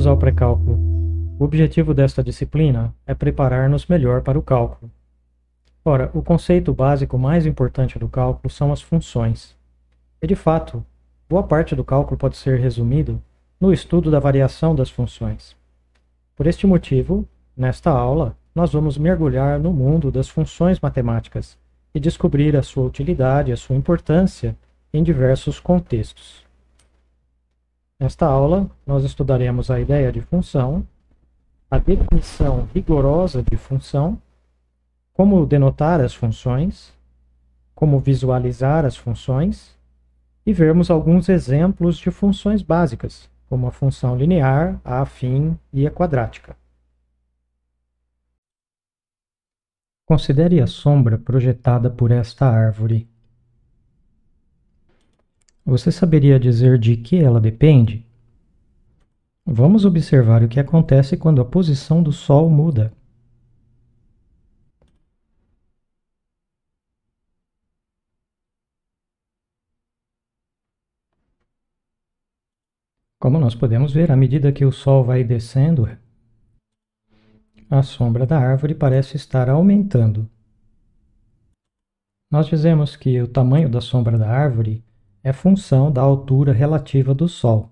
Bem-vindos ao pré-cálculo. O objetivo desta disciplina é preparar-nos melhor para o cálculo. Ora, o conceito básico mais importante do cálculo são as funções. E, de fato, boa parte do cálculo pode ser resumido no estudo da variação das funções. Por este motivo, nesta aula, nós vamos mergulhar no mundo das funções matemáticas e descobrir a sua utilidade e a sua importância em diversos contextos. Nesta aula, nós estudaremos a ideia de função, a definição rigorosa de função, como denotar as funções, como visualizar as funções e vermos alguns exemplos de funções básicas, como a função linear, a afim e a quadrática. Considere a sombra projetada por esta árvore. Você saberia dizer de que ela depende? Vamos observar o que acontece quando a posição do Sol muda. Como nós podemos ver, à medida que o Sol vai descendo, a sombra da árvore parece estar aumentando. Nós dizemos que o tamanho da sombra da árvore é função da altura relativa do Sol.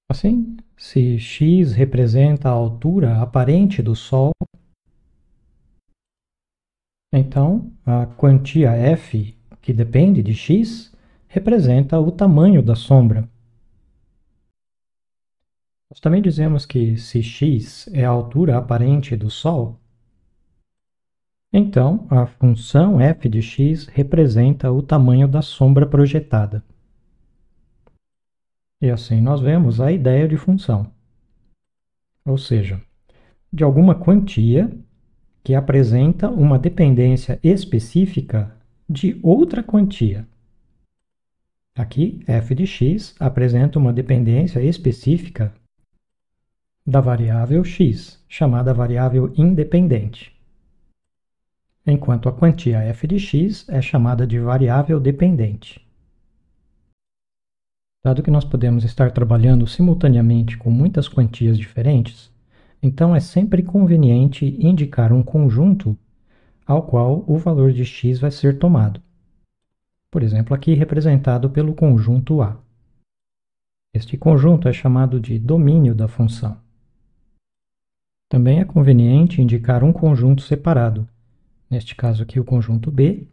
Assim, se x representa a altura aparente do Sol, então a quantia f, que depende de x, representa o tamanho da sombra. Nós também dizemos que se x é a altura aparente do Sol, então a função f de x representa o tamanho da sombra projetada. E assim nós vemos a ideia de função, ou seja, de alguma quantia que apresenta uma dependência específica de outra quantia. Aqui, f de x apresenta uma dependência específica da variável x, chamada variável independente, enquanto a quantia f de x é chamada de variável dependente. Dado que nós podemos estar trabalhando simultaneamente com muitas quantias diferentes, então é sempre conveniente indicar um conjunto ao qual o valor de x vai ser tomado. Por exemplo, aqui representado pelo conjunto A. Este conjunto é chamado de domínio da função. Também é conveniente indicar um conjunto separado, neste caso aqui o conjunto B,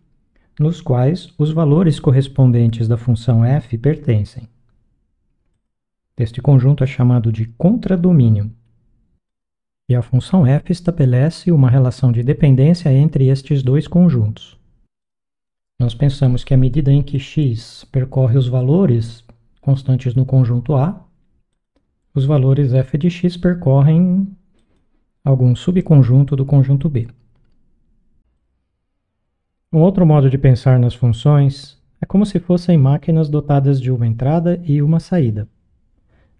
nos quais os valores correspondentes da função f pertencem. Este conjunto é chamado de contradomínio. E a função f estabelece uma relação de dependência entre estes dois conjuntos. Nós pensamos que à medida em que x percorre os valores constantes no conjunto A, os valores f de x percorrem algum subconjunto do conjunto B. Um outro modo de pensar nas funções é como se fossem máquinas dotadas de uma entrada e uma saída.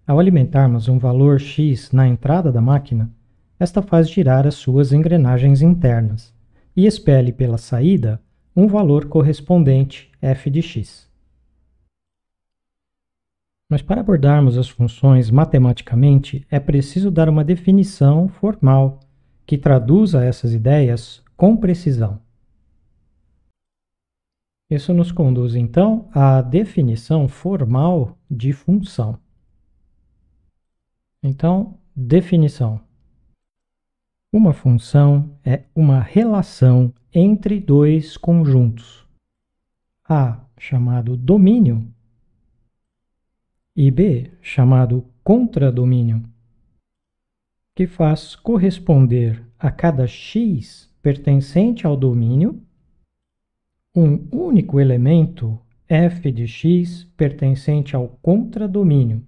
Ao alimentarmos um valor x na entrada da máquina, esta faz girar as suas engrenagens internas e expele pela saída um valor correspondente f de x. Mas para abordarmos as funções matematicamente, é preciso dar uma definição formal que traduza essas ideias com precisão. Isso nos conduz, então, à definição formal de função. Então, definição. Uma função é uma relação entre dois conjuntos. A, chamado domínio, e B, chamado contradomínio, que faz corresponder a cada x pertencente ao domínio um único elemento f de x pertencente ao contradomínio,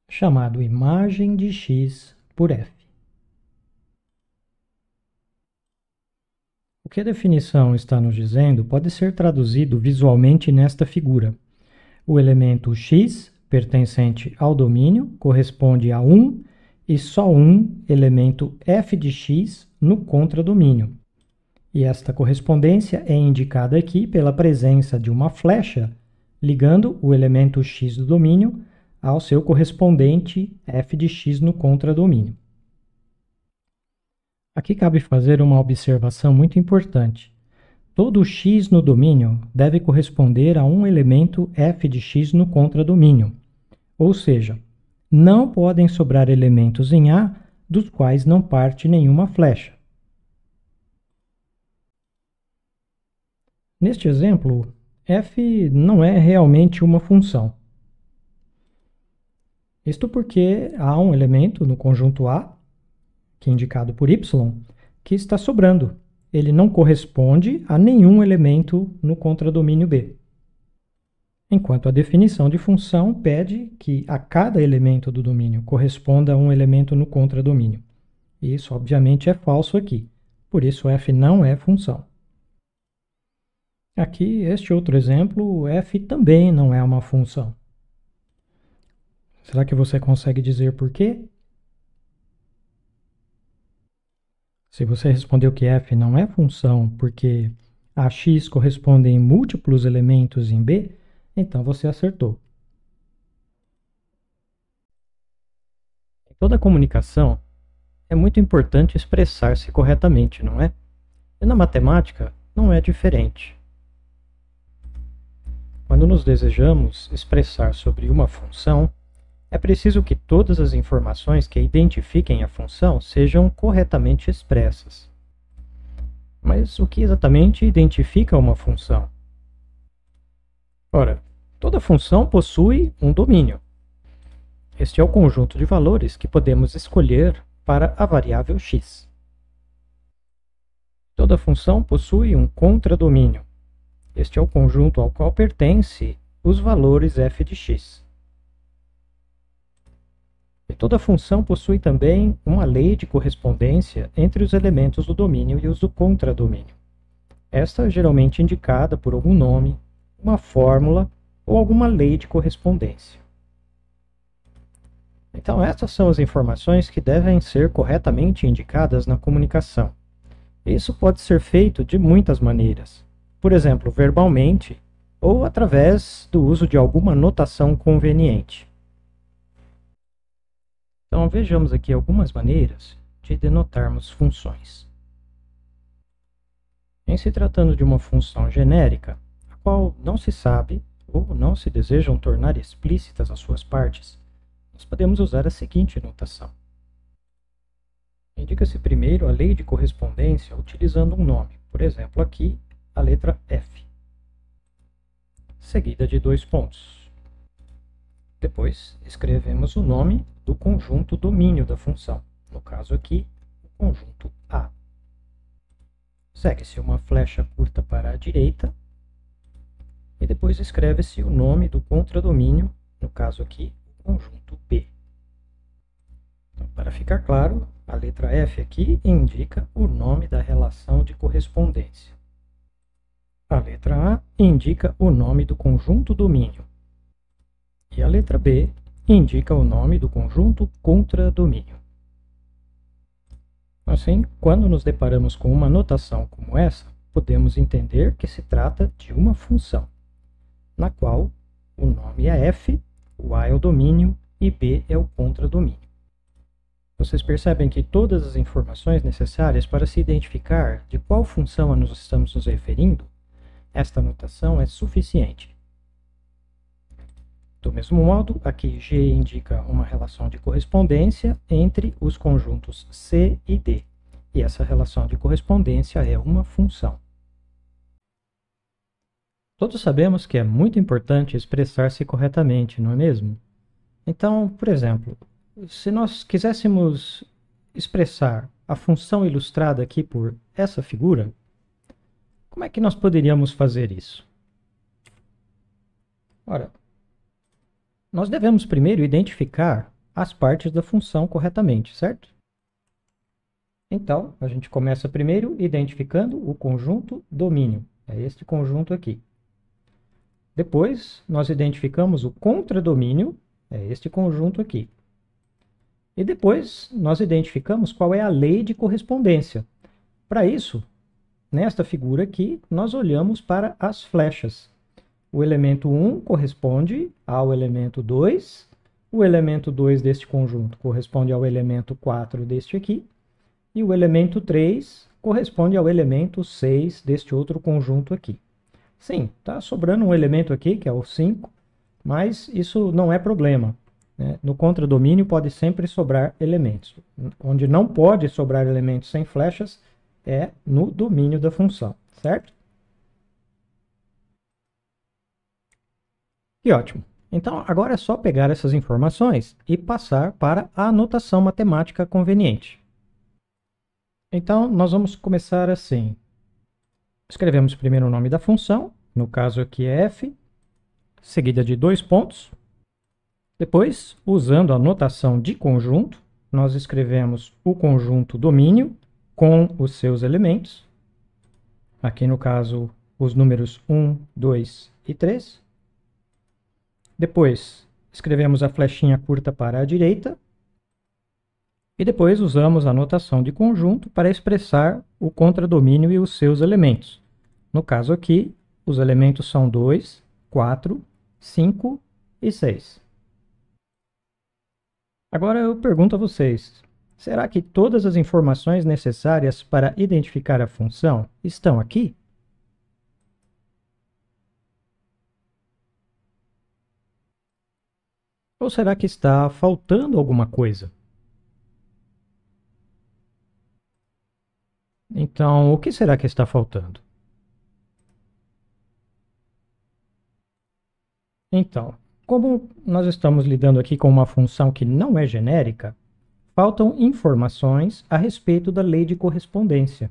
chamado imagem de x por f. O que a definição está nos dizendo pode ser traduzido visualmente nesta figura. O elemento x, pertencente ao domínio, corresponde a 1 e só um elemento f de x no contradomínio. E esta correspondência é indicada aqui pela presença de uma flecha ligando o elemento x do domínio ao seu correspondente f de x no contradomínio. Aqui cabe fazer uma observação muito importante. Todo x no domínio deve corresponder a um elemento f de x no contradomínio, ou seja, não podem sobrar elementos em A dos quais não parte nenhuma flecha. Neste exemplo, f não é realmente uma função. Isto porque há um elemento no conjunto A, que é indicado por y, que está sobrando. Ele não corresponde a nenhum elemento no contradomínio B. Enquanto a definição de função pede que a cada elemento do domínio corresponda a um elemento no contradomínio. Isso, obviamente, é falso aqui. Por isso, f não é função. Aqui, este outro exemplo, f também não é uma função. Será que você consegue dizer por quê? Se você respondeu que f não é função porque a x corresponde em múltiplos elementos em B, então você acertou. Em toda comunicação, é muito importante expressar-se corretamente, não é? E na matemática, não é diferente. Quando nos desejamos expressar sobre uma função, é preciso que todas as informações que identifiquem a função sejam corretamente expressas. Mas o que exatamente identifica uma função? Ora, toda função possui um domínio. Este é o conjunto de valores que podemos escolher para a variável x. Toda função possui um contradomínio. Este é o conjunto ao qual pertence os valores f de x. E toda função possui também uma lei de correspondência entre os elementos do domínio e os do contradomínio. Esta é geralmente indicada por algum nome, uma fórmula ou alguma lei de correspondência. Então, essas são as informações que devem ser corretamente indicadas na comunicação. Isso pode ser feito de muitas maneiras, por exemplo, verbalmente ou através do uso de alguma notação conveniente. Então, vejamos aqui algumas maneiras de denotarmos funções. Em se tratando de uma função genérica, a qual não se sabe ou não se desejam tornar explícitas as suas partes, nós podemos usar a seguinte notação. Indica-se primeiro a lei de correspondência utilizando um nome, por exemplo, aqui a letra f, seguida de 2 pontos. Depois, escrevemos o nome do conjunto domínio da função, no caso aqui, o conjunto A. Segue-se uma flecha curta para a direita e depois escreve-se o nome do contradomínio, no caso aqui, o conjunto B. Então, para ficar claro, a letra F aqui indica o nome da relação de correspondência. A letra A indica o nome do conjunto domínio. E a letra B indica o nome do conjunto contradomínio. Assim, quando nos deparamos com uma notação como essa, podemos entender que se trata de uma função, na qual o nome é f, o A é o domínio e B é o contradomínio. Vocês percebem que todas as informações necessárias para se identificar de qual função nós estamos nos referindo, esta notação é suficiente. Do mesmo modo, aqui G indica uma relação de correspondência entre os conjuntos C e D, e essa relação de correspondência é uma função. Todos sabemos que é muito importante expressar-se corretamente, não é mesmo? Então, por exemplo, se nós quiséssemos expressar a função ilustrada aqui por essa figura, como é que nós poderíamos fazer isso? Ora, nós devemos primeiro identificar as partes da função corretamente, certo? Então, a gente começa primeiro identificando o conjunto domínio. É este conjunto aqui. Depois, nós identificamos o contradomínio. É este conjunto aqui. E depois, nós identificamos qual é a lei de correspondência. Para isso, nesta figura aqui, nós olhamos para as flechas. O elemento 1 corresponde ao elemento 2, o elemento 2 deste conjunto corresponde ao elemento 4 deste aqui, e o elemento 3 corresponde ao elemento 6 deste outro conjunto aqui. Sim, está sobrando um elemento aqui, que é o 5, mas isso não é problema, né? No contradomínio pode sempre sobrar elementos. Onde não pode sobrar elementos sem flechas é no domínio da função, certo? Que ótimo. Então, agora é só pegar essas informações e passar para a notação matemática conveniente. Então, nós vamos começar assim. Escrevemos primeiro o nome da função, no caso aqui é f, seguida de 2 pontos. Depois, usando a notação de conjunto, nós escrevemos o conjunto domínio com os seus elementos. Aqui no caso, os números 1, 2 e 3. Depois, escrevemos a flechinha curta para a direita. E depois usamos a notação de conjunto para expressar o contradomínio e os seus elementos. No caso aqui, os elementos são 2, 4, 5 e 6. Agora eu pergunto a vocês, será que todas as informações necessárias para identificar a função estão aqui? Ou será que está faltando alguma coisa? Então, o que será que está faltando? Então, como nós estamos lidando aqui com uma função que não é genérica, faltam informações a respeito da lei de correspondência.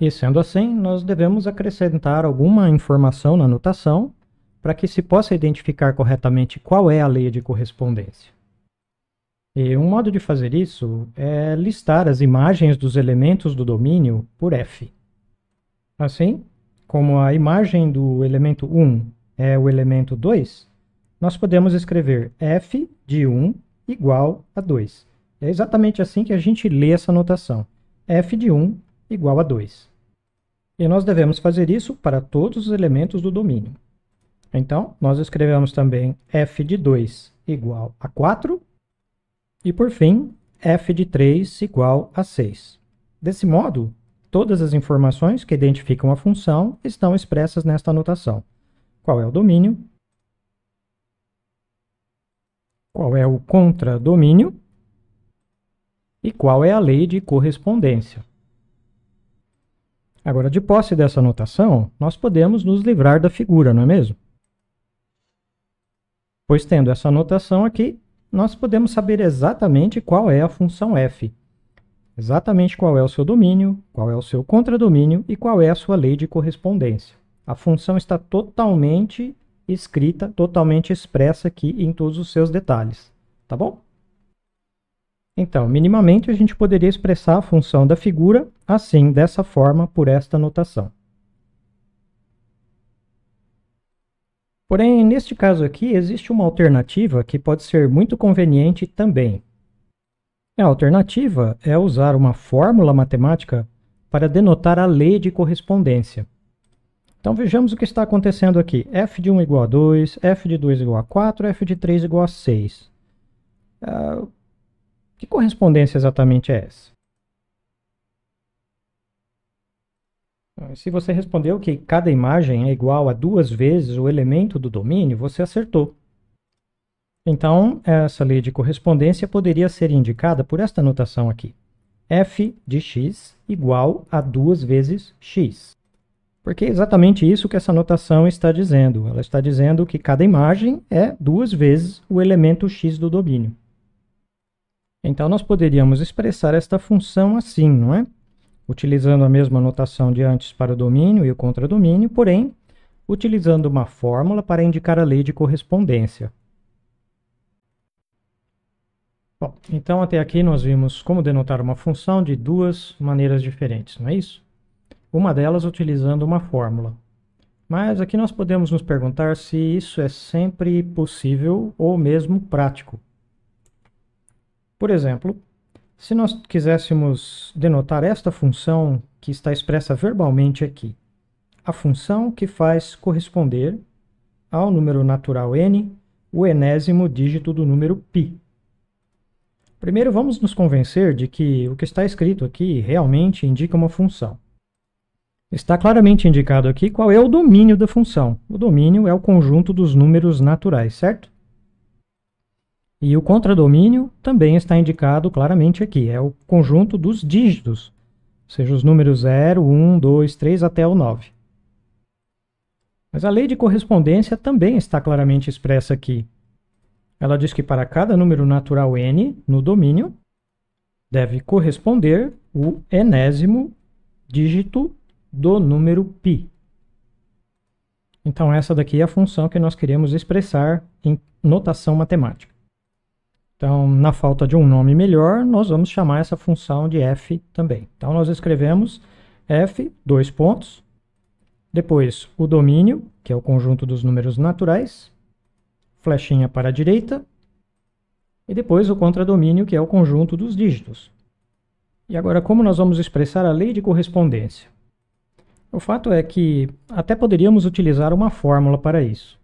E sendo assim, nós devemos acrescentar alguma informação na notação para que se possa identificar corretamente qual é a lei de correspondência. E um modo de fazer isso é listar as imagens dos elementos do domínio por f. Assim, como a imagem do elemento 1 é o elemento 2, nós podemos escrever f de 1 igual a 2. É exatamente assim que a gente lê essa notação. F de 1 igual a 2. E nós devemos fazer isso para todos os elementos do domínio. Então, nós escrevemos também f de 2 igual a 4. E, por fim, f de 3 igual a 6. Desse modo, todas as informações que identificam a função estão expressas nesta notação. Qual é o domínio? Qual é o contradomínio? E qual é a lei de correspondência? Agora, de posse dessa notação, nós podemos nos livrar da figura, não é mesmo? Pois tendo essa notação aqui, nós podemos saber exatamente qual é a função f. Exatamente qual é o seu domínio, qual é o seu contradomínio e qual é a sua lei de correspondência. A função está totalmente escrita, totalmente expressa aqui em todos os seus detalhes. Tá bom? Então, minimamente, a gente poderia expressar a função da figura assim, dessa forma, por esta notação. Porém, neste caso aqui, existe uma alternativa que pode ser muito conveniente também. A alternativa é usar uma fórmula matemática para denotar a lei de correspondência. Então, vejamos o que está acontecendo aqui. F de 1 igual a 2, F de 2 igual a 4, F de 3 igual a 6. Que correspondência exatamente é essa? Se você respondeu que cada imagem é igual a 2 vezes o elemento do domínio, você acertou. Então, essa lei de correspondência poderia ser indicada por esta notação aqui. F de x igual a 2 vezes x. Porque é exatamente isso que essa notação está dizendo. Ela está dizendo que cada imagem é 2 vezes o elemento x do domínio. Então, nós poderíamos expressar esta função assim, não é? Utilizando a mesma notação de antes para o domínio e o contradomínio, porém, utilizando uma fórmula para indicar a lei de correspondência. Bom, então até aqui nós vimos como denotar uma função de duas maneiras diferentes, não é isso? Uma delas utilizando uma fórmula. Mas aqui nós podemos nos perguntar se isso é sempre possível ou mesmo prático. Por exemplo, Se nós quiséssemos denotar esta função que está expressa verbalmente aqui, a função que faz corresponder ao número natural n o enésimo dígito do número π. Primeiro, vamos nos convencer de que o que está escrito aqui realmente indica uma função. Está claramente indicado aqui qual é o domínio da função. O domínio é o conjunto dos números naturais, certo? E o contradomínio também está indicado claramente aqui, é o conjunto dos dígitos, ou seja, os números 0, 1, 2, 3 até o 9. Mas a lei de correspondência também está claramente expressa aqui. Ela diz que para cada número natural n no domínio, deve corresponder o enésimo dígito do número π. Então essa daqui é a função que nós queremos expressar em notação matemática. Então, na falta de um nome melhor, nós vamos chamar essa função de f também. Então nós escrevemos f, dois pontos, depois o domínio, que é o conjunto dos números naturais, flechinha para a direita, e depois o contradomínio, que é o conjunto dos dígitos. E agora, como nós vamos expressar a lei de correspondência? O fato é que até poderíamos utilizar uma fórmula para isso.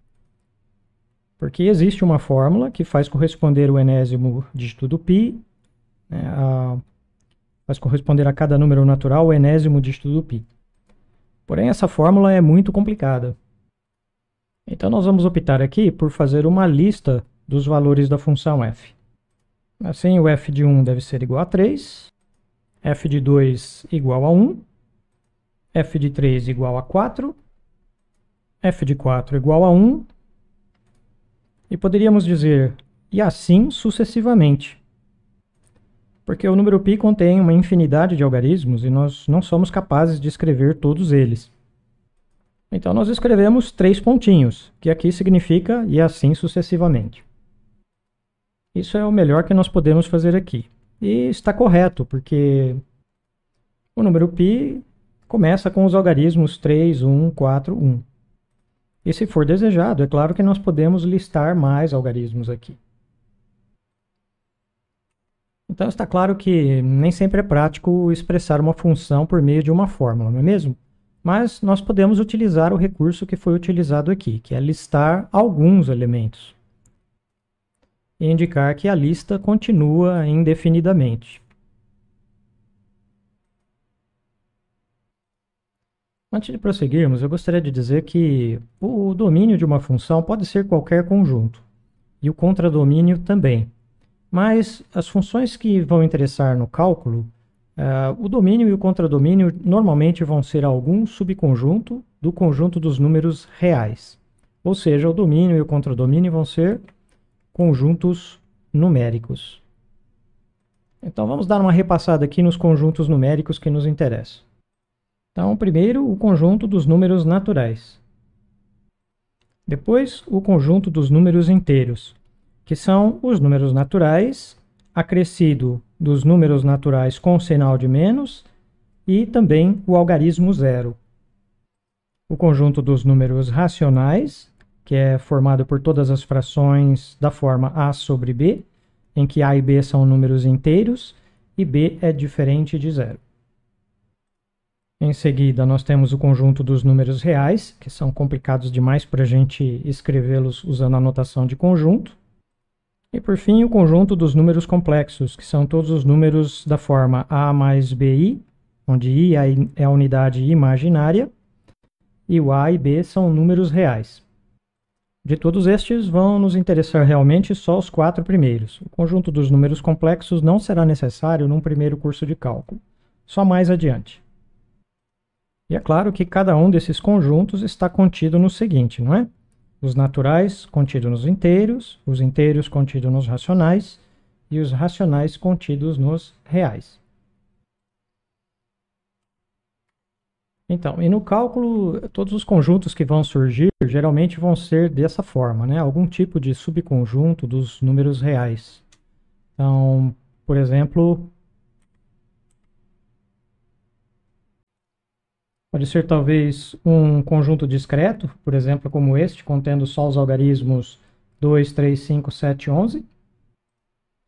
Porque existe uma fórmula que faz corresponder o enésimo dígito do π, faz corresponder a cada número natural o enésimo dígito do π. Porém, essa fórmula é muito complicada. Então, nós vamos optar aqui por fazer uma lista dos valores da função f. Assim, o f de 1 deve ser igual a 3, f de 2 igual a 1, f de 3 igual a 4, f de 4 igual a 1, e poderíamos dizer, e assim sucessivamente. Porque o número π contém uma infinidade de algarismos e nós não somos capazes de escrever todos eles. Então nós escrevemos 3 pontinhos, que aqui significa e assim sucessivamente. Isso é o melhor que nós podemos fazer aqui. E está correto, porque o número π começa com os algarismos 3, 1, 4, 1. E se for desejado, é claro que nós podemos listar mais algarismos aqui. Então está claro que nem sempre é prático expressar uma função por meio de uma fórmula, não é mesmo? Mas nós podemos utilizar o recurso que foi utilizado aqui, que é listar alguns elementos. E indicar que a lista continua indefinidamente. Antes de prosseguirmos, eu gostaria de dizer que o domínio de uma função pode ser qualquer conjunto, e o contradomínio também. Mas as funções que vão interessar no cálculo, o domínio e o contradomínio normalmente vão ser algum subconjunto do conjunto dos números reais. Ou seja, o domínio e o contradomínio vão ser conjuntos numéricos. Então vamos dar uma repassada aqui nos conjuntos numéricos que nos interessam. Então, primeiro, o conjunto dos números naturais. Depois, o conjunto dos números inteiros, que são os números naturais, acrescido dos números naturais com sinal de menos, e também o algarismo zero. O conjunto dos números racionais, que é formado por todas as frações da forma a sobre b, em que a e b são números inteiros, e b é diferente de zero. Em seguida, nós temos o conjunto dos números reais, que são complicados demais para a gente escrevê-los usando a notação de conjunto. E, por fim, o conjunto dos números complexos, que são todos os números da forma a mais bi, onde i é a unidade imaginária, e o a e b são números reais. De todos estes, vão nos interessar realmente só os 4 primeiros. O conjunto dos números complexos não será necessário num primeiro curso de cálculo, só mais adiante. E é claro que cada um desses conjuntos está contido no seguinte, não é? Os naturais contidos nos inteiros, os inteiros contidos nos racionais e os racionais contidos nos reais. Então, e no cálculo, todos os conjuntos que vão surgir geralmente vão ser dessa forma, né? Algum tipo de subconjunto dos números reais. Então, por exemplo, pode ser talvez um conjunto discreto, por exemplo, como este, contendo só os algarismos 2, 3, 5, 7, 11.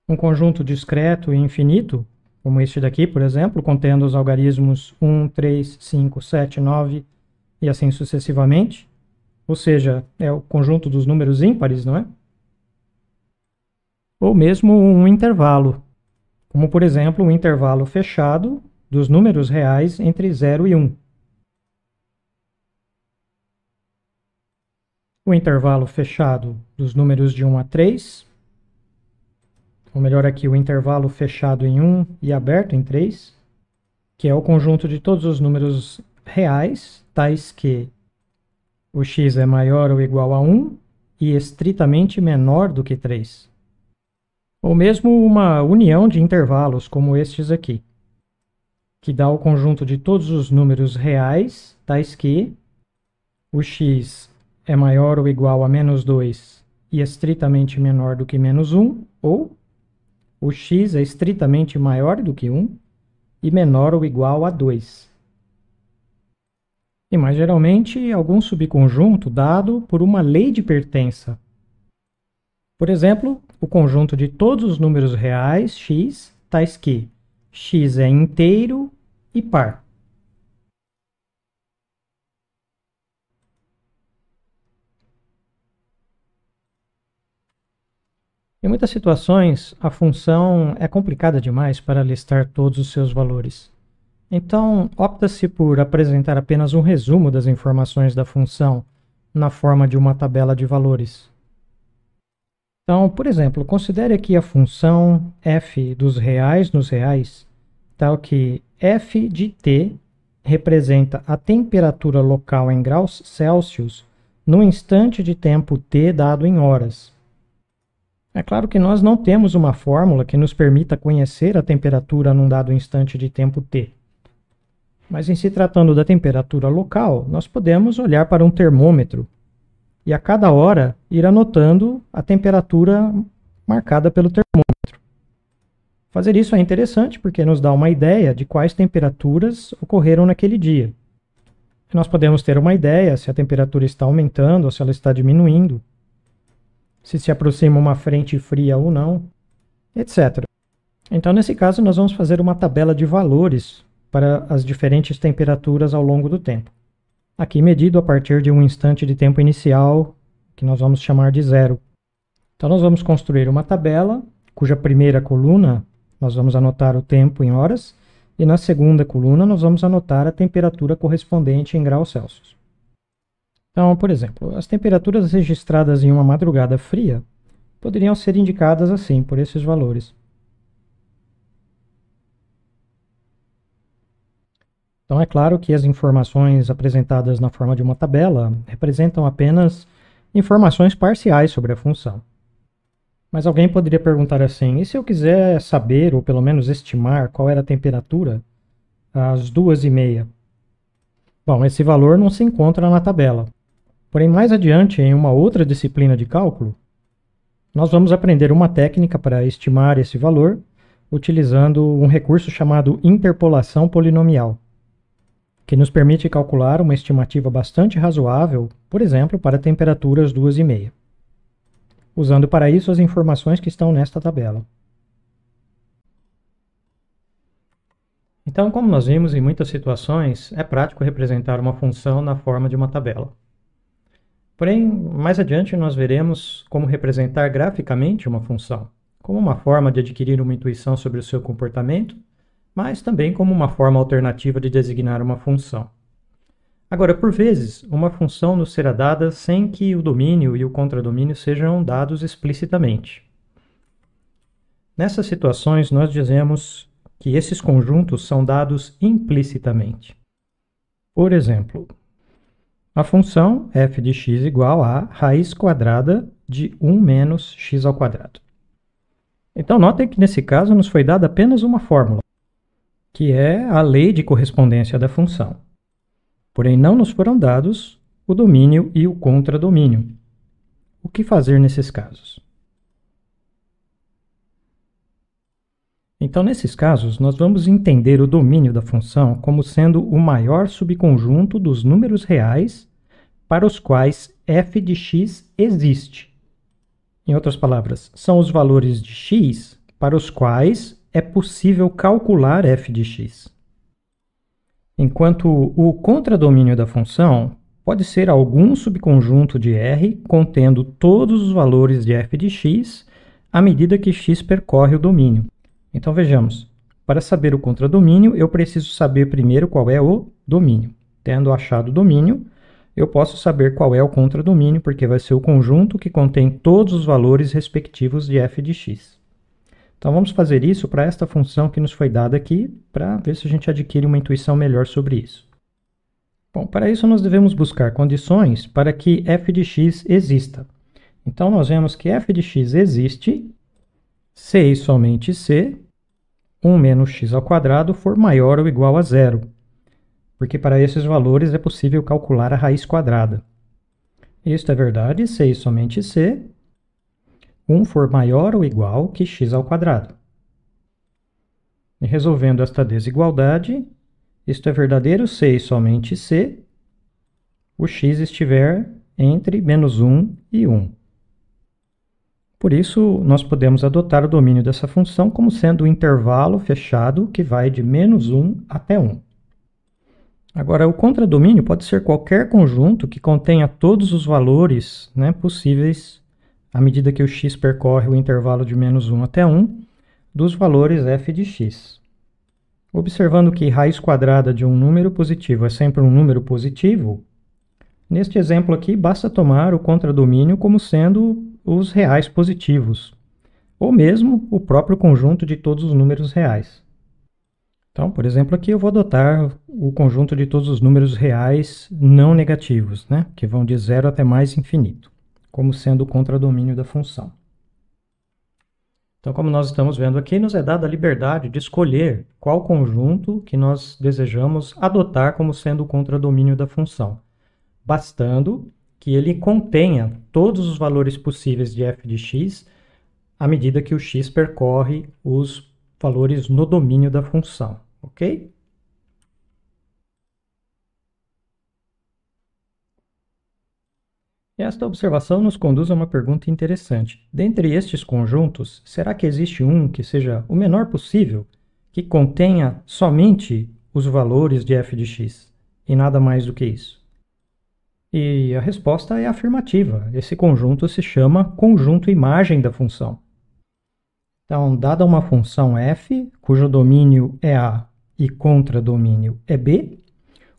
Um conjunto discreto e infinito, como este daqui, por exemplo, contendo os algarismos 1, 3, 5, 7, 9 e assim sucessivamente. Ou seja, é o conjunto dos números ímpares, não é? Ou mesmo um intervalo, como por exemplo um intervalo fechado dos números reais entre 0 e 1. O intervalo fechado dos números de 1 a 3, ou melhor aqui, o intervalo fechado em 1 e aberto em 3, que é o conjunto de todos os números reais, tais que o x é maior ou igual a 1 e estritamente menor do que 3. Ou mesmo uma união de intervalos, como estes aqui, que dá o conjunto de todos os números reais, tais que o x é maior ou igual a menos 2 e estritamente menor do que menos 1, ou o x é estritamente maior do que 1 e menor ou igual a 2. E mais geralmente, algum subconjunto dado por uma lei de pertença. Por exemplo, o conjunto de todos os números reais, x, tais que x é inteiro e par. Em muitas situações, a função é complicada demais para listar todos os seus valores. Então, opta-se por apresentar apenas um resumo das informações da função na forma de uma tabela de valores. Então, por exemplo, considere aqui a função f dos reais nos reais, tal que f de t representa a temperatura local em graus Celsius no instante de tempo t dado em horas. É claro que nós não temos uma fórmula que nos permita conhecer a temperatura num dado instante de tempo t. Mas em se tratando da temperatura local, nós podemos olhar para um termômetro e a cada hora ir anotando a temperatura marcada pelo termômetro. Fazer isso é interessante porque nos dá uma ideia de quais temperaturas ocorreram naquele dia. Nós podemos ter uma ideia se a temperatura está aumentando ou se ela está diminuindo, se aproxima uma frente fria ou não, etc. Então, nesse caso, nós vamos fazer uma tabela de valores para as diferentes temperaturas ao longo do tempo. Aqui medido a partir de um instante de tempo inicial, que nós vamos chamar de 0. Então, nós vamos construir uma tabela, cuja primeira coluna nós vamos anotar o tempo em horas, e na segunda coluna nós vamos anotar a temperatura correspondente em graus Celsius. Então, por exemplo, as temperaturas registradas em uma madrugada fria poderiam ser indicadas assim, por esses valores. Então, é claro que as informações apresentadas na forma de uma tabela representam apenas informações parciais sobre a função. Mas alguém poderia perguntar assim, e se eu quiser saber, ou pelo menos estimar, qual era a temperatura às 2h30? Bom, esse valor não se encontra na tabela. Porém, mais adiante, em uma outra disciplina de cálculo, nós vamos aprender uma técnica para estimar esse valor, utilizando um recurso chamado interpolação polinomial, que nos permite calcular uma estimativa bastante razoável, por exemplo, para temperaturas 2h30, usando para isso as informações que estão nesta tabela. Então, como nós vimos, em muitas situações, é prático representar uma função na forma de uma tabela. Porém, mais adiante nós veremos como representar graficamente uma função, como uma forma de adquirir uma intuição sobre o seu comportamento, mas também como uma forma alternativa de designar uma função. Agora, por vezes, uma função nos será dada sem que o domínio e o contradomínio sejam dados explicitamente. Nessas situações, nós dizemos que esses conjuntos são dados implicitamente. Por exemplo, a função f de x igual a raiz quadrada de 1 menos x ao quadrado. Então, notem que nesse caso nos foi dada apenas uma fórmula, que é a lei de correspondência da função. Porém, não nos foram dados o domínio e o contradomínio. O que fazer nesses casos? Então, nesses casos, nós vamos entender o domínio da função como sendo o maior subconjunto dos números reais para os quais f de x existe. Em outras palavras, são os valores de x para os quais é possível calcular f de x, enquanto o contradomínio da função pode ser algum subconjunto de R contendo todos os valores de f de x à medida que x percorre o domínio. Então vejamos, para saber o contradomínio, eu preciso saber primeiro qual é o domínio. Tendo achado o domínio, eu posso saber qual é o contradomínio, porque vai ser o conjunto que contém todos os valores respectivos de f de x. Então vamos fazer isso para esta função que nos foi dada aqui, para ver se a gente adquire uma intuição melhor sobre isso. Bom, para isso nós devemos buscar condições para que f de x exista. Então nós vemos que f de x existe se e somente se 1 menos x ao quadrado for maior ou igual a zero, porque para esses valores é possível calcular a raiz quadrada. Isto é verdade se e somente se 1 for maior ou igual que x ao quadrado. E resolvendo esta desigualdade, isto é verdadeiro se e somente se o x estiver entre menos 1 e 1. Por isso, nós podemos adotar o domínio dessa função como sendo o intervalo fechado que vai de menos 1 até 1. Agora, o contradomínio pode ser qualquer conjunto que contenha todos os valores, possíveis à medida que o x percorre o intervalo de menos 1 até 1 dos valores f de x. Observando que raiz quadrada de um número positivo é sempre um número positivo, neste exemplo aqui basta tomar o contradomínio como sendo os reais positivos, ou mesmo o próprio conjunto de todos os números reais. Então, por exemplo, aqui eu vou adotar o conjunto de todos os números reais não negativos, que vão de 0 até mais infinito, como sendo o contradomínio da função. Então, como nós estamos vendo aqui, nos é dada a liberdade de escolher qual conjunto que nós desejamos adotar como sendo o contradomínio da função, bastando que ele contenha todos os valores possíveis de f de x à medida que o x percorre os valores no domínio da função, ok? Esta observação nos conduz a uma pergunta interessante. Dentre estes conjuntos, será que existe um que seja o menor possível, que contenha somente os valores de f de x, e nada mais do que isso? E a resposta é afirmativa. Esse conjunto se chama conjunto imagem da função. Então, dada uma função f, cujo domínio é A e contradomínio é B,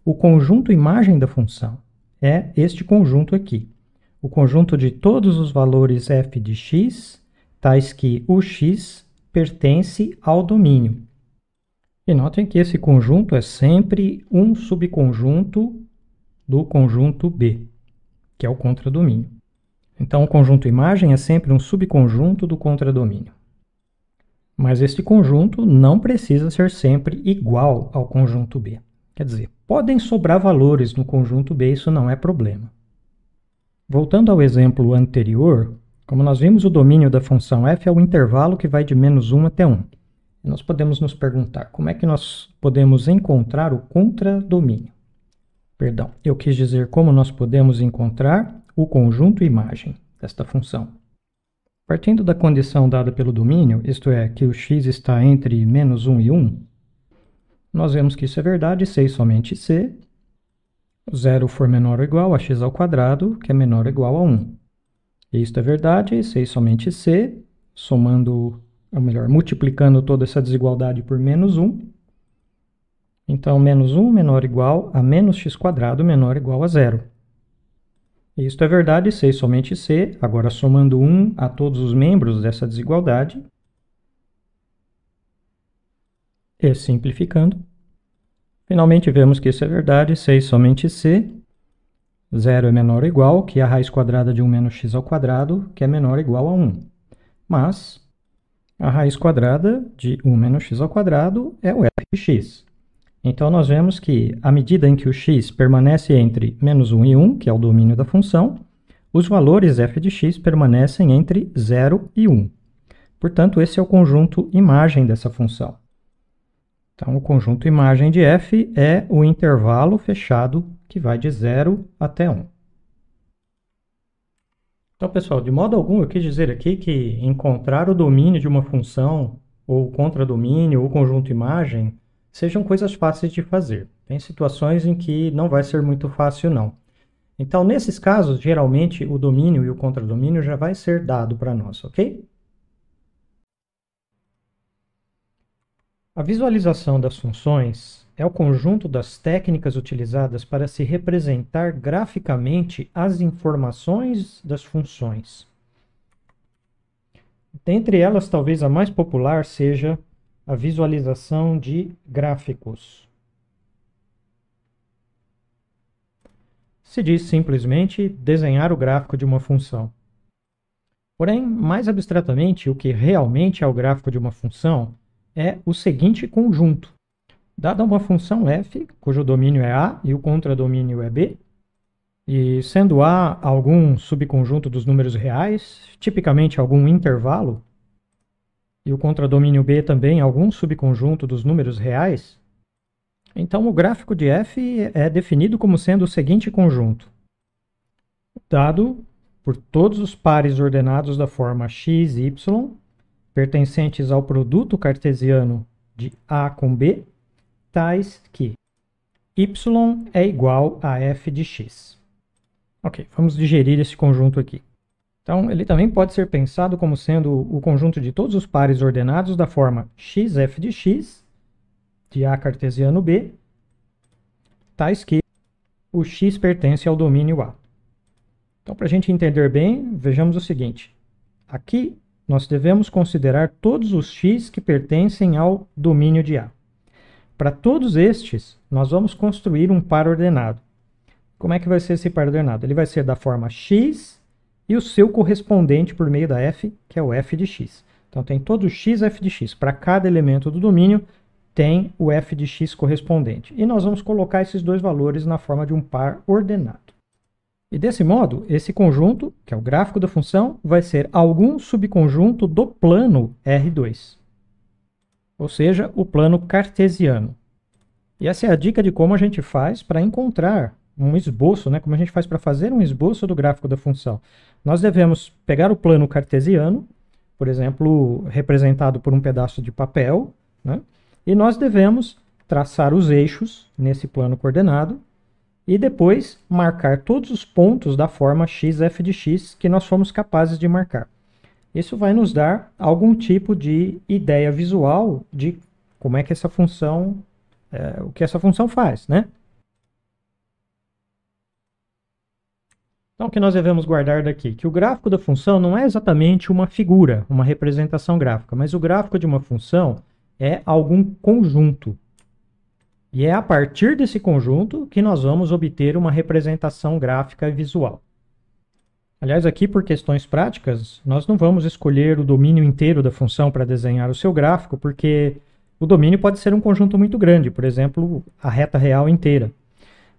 o conjunto imagem da função é este conjunto aqui. O conjunto de todos os valores f de x, tais que o x pertence ao domínio. E notem que esse conjunto é sempre um subconjunto do conjunto B, que é o contradomínio. Então, o conjunto imagem é sempre um subconjunto do contradomínio. Mas este conjunto não precisa ser sempre igual ao conjunto B. Quer dizer, podem sobrar valores no conjunto B, isso não é problema. Voltando ao exemplo anterior, como nós vimos, o domínio da função f é o intervalo que vai de menos 1 até 1. E nós podemos nos perguntar, como é que nós podemos encontrar o contradomínio? Perdão, eu quis dizer como nós podemos encontrar o conjunto imagem desta função. Partindo da condição dada pelo domínio, isto é, que o x está entre menos 1 e 1, nós vemos que isso é verdade se e somente se 0 for menor ou igual a x ao quadrado, que é menor ou igual a 1. E isto é verdade se e somente se, somando, ou melhor, multiplicando toda essa desigualdade por menos 1. Então, menos 1 menor ou igual a menos x quadrado menor ou igual a 0. E isto é verdade se e somente se, agora somando 1 a todos os membros dessa desigualdade. E simplificando. Finalmente, vemos que isso é verdade se e somente se 0 é menor ou igual que a raiz quadrada de 1 menos x ao quadrado, que é menor ou igual a 1. Mas a raiz quadrada de 1 menos x ao quadrado é o f de x. Então, nós vemos que, à medida em que o x permanece entre menos 1 e 1, que é o domínio da função, os valores f de x permanecem entre 0 e 1. Portanto, esse é o conjunto imagem dessa função. Então, o conjunto imagem de f é o intervalo fechado que vai de 0 até 1. Então, pessoal, de modo algum eu quis dizer aqui que encontrar o domínio de uma função ou contradomínio, ou conjunto imagem, sejam coisas fáceis de fazer. Tem situações em que não vai ser muito fácil, não. Então, nesses casos, geralmente, o domínio e o contradomínio já vai ser dado para nós, ok? A visualização das funções é o conjunto das técnicas utilizadas para se representar graficamente as informações das funções. Dentre elas, talvez a mais popular seja a visualização de gráficos. Se diz simplesmente desenhar o gráfico de uma função. Porém, mais abstratamente, o que realmente é o gráfico de uma função é o seguinte conjunto. Dada uma função f, cujo domínio é A e o contradomínio é B, e sendo A algum subconjunto dos números reais, tipicamente algum intervalo, e o contradomínio B também algum subconjunto dos números reais, então o gráfico de f é definido como sendo o seguinte conjunto. Dado por todos os pares ordenados da forma x e y, pertencentes ao produto cartesiano de A com B, tais que y é igual a f de x. Ok, vamos digerir esse conjunto aqui. Então, ele também pode ser pensado como sendo o conjunto de todos os pares ordenados da forma xf de x, de A cartesiano B, tais que o x pertence ao domínio A. Então, para a gente entender bem, vejamos o seguinte. Aqui, nós devemos considerar todos os x que pertencem ao domínio de A. Para todos estes, nós vamos construir um par ordenado. Como é que vai ser esse par ordenado? Ele vai ser da forma x e o seu correspondente por meio da f, que é o f de x. Então, tem todo o x f de x. Para cada elemento do domínio, tem o f de x correspondente. E nós vamos colocar esses dois valores na forma de um par ordenado. E desse modo, esse conjunto, que é o gráfico da função, vai ser algum subconjunto do plano R2. Ou seja, o plano cartesiano. E essa é a dica de como a gente faz para encontrar um esboço, né? Como a gente faz para fazer um esboço do gráfico da função. Nós devemos pegar o plano cartesiano, por exemplo, representado por um pedaço de papel, né? E nós devemos traçar os eixos nesse plano coordenado e depois marcar todos os pontos da forma xf de x que nós fomos capazes de marcar. Isso vai nos dar algum tipo de ideia visual de como é que essa função, o que essa função faz, né? Então, o que nós devemos guardar daqui? Que o gráfico da função não é exatamente uma figura, uma representação gráfica, mas o gráfico de uma função é algum conjunto. E é a partir desse conjunto que nós vamos obter uma representação gráfica e visual. Aliás, aqui por questões práticas, nós não vamos escolher o domínio inteiro da função para desenhar o seu gráfico, porque o domínio pode ser um conjunto muito grande, por exemplo, a reta real inteira.